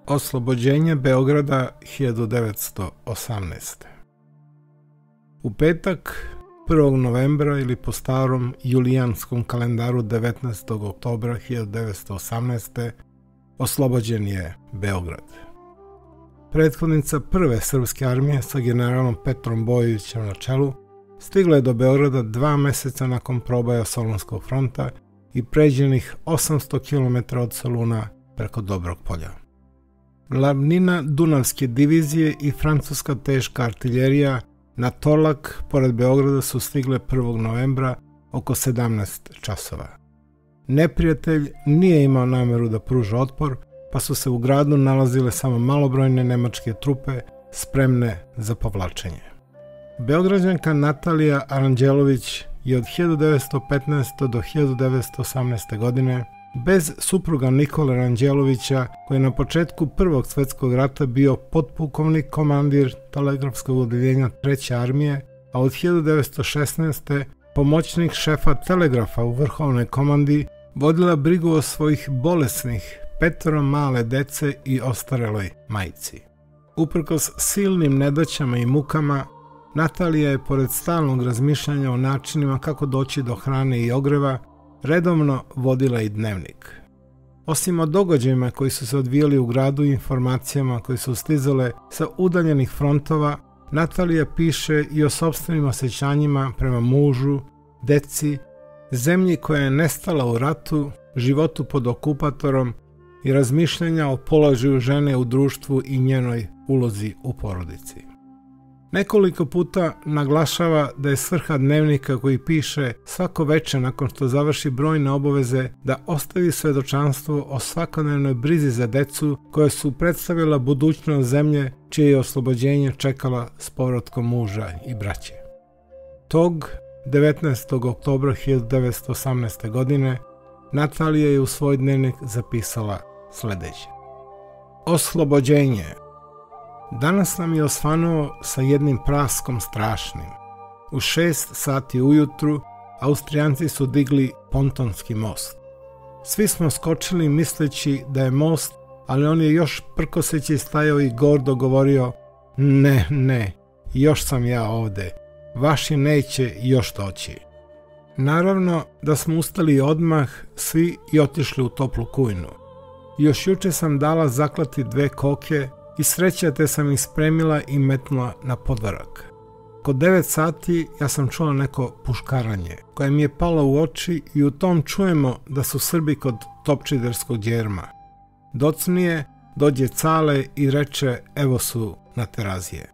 Oslobođenje Beograda 1918. U petak 1. novembra ili po starom julijanskom kalendaru 19. oktobra 1918. oslobođen je Beograd. Prethodnica prve srpske armije sa generalom Petrom Bojovićem na čelu stigla je do Beograda 2 meseca nakon proboja Solunskog fronta i pređenih 800 km od Soluna preko Dobrog polja. Glavnina Dunavske divizije i francuska teška artiljerija na Torlak pored Beograda su stigle 1. novembra oko 17 časova. Neprijatelj nije imao nameru da pruža otpor, pa su se u gradu nalazile samo malobrojne nemačke trupe spremne za povlačenje. Beograđanka Natalija Aranđelović je od 1915. do 1918. godine bez supruga Nikole Aranđelovića, koji je na početku Prvog svjetskog rata bio potpukovnik komandir telegrafskog odeljenja 3. armije, a od 1916. pomoćnik šefa telegrafa u vrhovnoj komandi, vodila brigu o svojih bolesnih 5 male dece i ostareloj majci. Uprkos silnim nedaćama i mukama, Natalija je pored stalnog razmišljanja o načinima kako doći do hrane i ogreva, redovno vodila i dnevnik. Osim o događajima koji su se odvijali u gradu i informacijama koje su stizale sa udaljenih frontova, Natalija piše i o sopstvenim osjećanjima prema mužu, deci, zemlji koja je nestala u ratu, životu pod okupatorom i razmišljanja o položaju žene u društvu i njenoj ulozi u porodici. Nekoliko puta naglašava da je svrha dnevnika koji piše svako veče nakon što završi brojne obaveze da ostavi svedočanstvo o svakodnevnoj brizi za decu koja su predstavila budućnost zemlje čije je oslobođenje čekala s povratkom muža i braće. Tog 19. oktobra 1918. godine Natalija je u svoj dnevnik zapisala sledeće. Oslobođenje. Danas nam je osvanuo sa jednim praskom strašnim. U 6 sati ujutru Austrijanci su digli pontonski most. Svi smo skočili misleći da je most, ali on je još prkoseći stajao i gordo govorio: ne, još sam ja ovde, vaši neće još doći. Naravno da smo ustali odmah svi i otišli u toplu kujnu. Još juče sam dala zaklati 2 koke i sreća te sam ih spremila i metnula na podvarak. Kod 9 sati ja sam čula neko puškaranje koje mi je palo u oči i u tom čujemo da su Srbi kod Topčiderskog djerma. Docnije dođe Cale i reče: evo su na Terazije.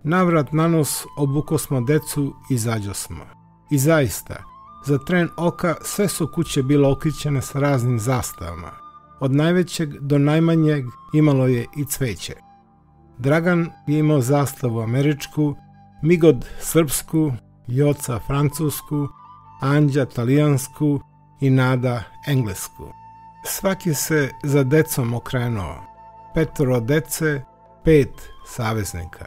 Navrat na nos obuko smo decu i izađo smo. I zaista, za tren oka sve su kuće bile okrićene sa raznim zastavama. Od najvećeg do najmanjeg imalo je i cveće. Dragan je imao zastavu američku, Migod srpsku, Joca francusku, Anđa talijansku i Nada englesku. Svaki se za decom okrenuo. 5 dece, 5 saveznika.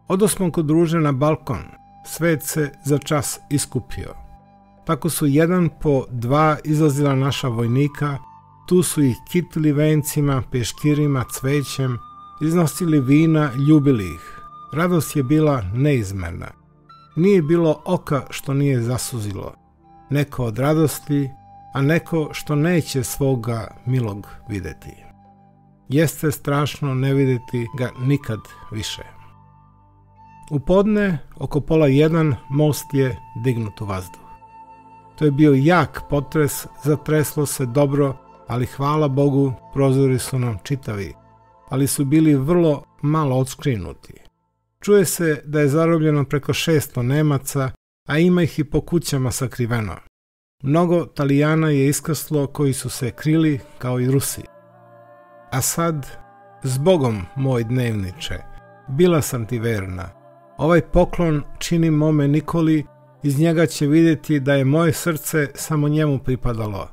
Odosmo kod Ruže na balkon, svet se za čas iskupio. Tako su 1 po 2 izlazila naša vojnika. Tu su ih kitili vencima, peškirima, cvećem, iznosili vina, ljubili ih. Radost je bila neizmerna. Nije bilo oka što nije zasuzilo. Neko od radosti, a neko što neće svoga milog videti. Jeste strašno ne videti ga nikad više. U podne, oko 12:30, most je dignut u vazduh. To je bio jak potres, zatreslo se dobro, ali hvala Bogu, prozori su nam čitavi, ali su bili vrlo malo odskrinuti. Čuje se da je zarobljeno preko 600 Nemaca, a ima ih i po kućama sakriveno. Mnogo Talijana je iskrslo koji su se krili kao i Rusi. A sad, zbogom moj dnevniče, bila sam ti verna. Ovaj poklon čini mome Nikoli, iz njega će vidjeti da je moje srce samo njemu pripadalo.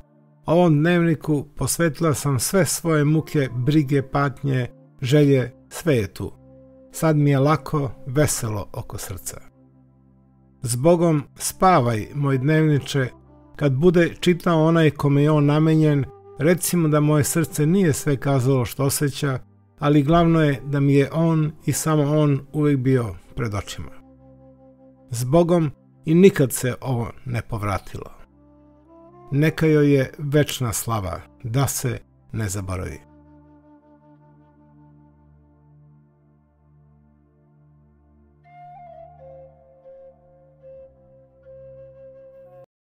Ovom dnevniku posvetila sam sve svoje muke, brige, patnje, želje, sve je tu. Sad mi je lako, veselo oko srca. Zbogom spavaj, moj dnevniče, kad bude čitao onaj kome je on namenjen, recimo da moje srce nije sve kazalo što osjeća, ali glavno je da mi je on i samo on uvijek bio pred očima. S Bogom i nikad se ovo ne povratilo. Neka joj je večna slava, da se ne zaboravi.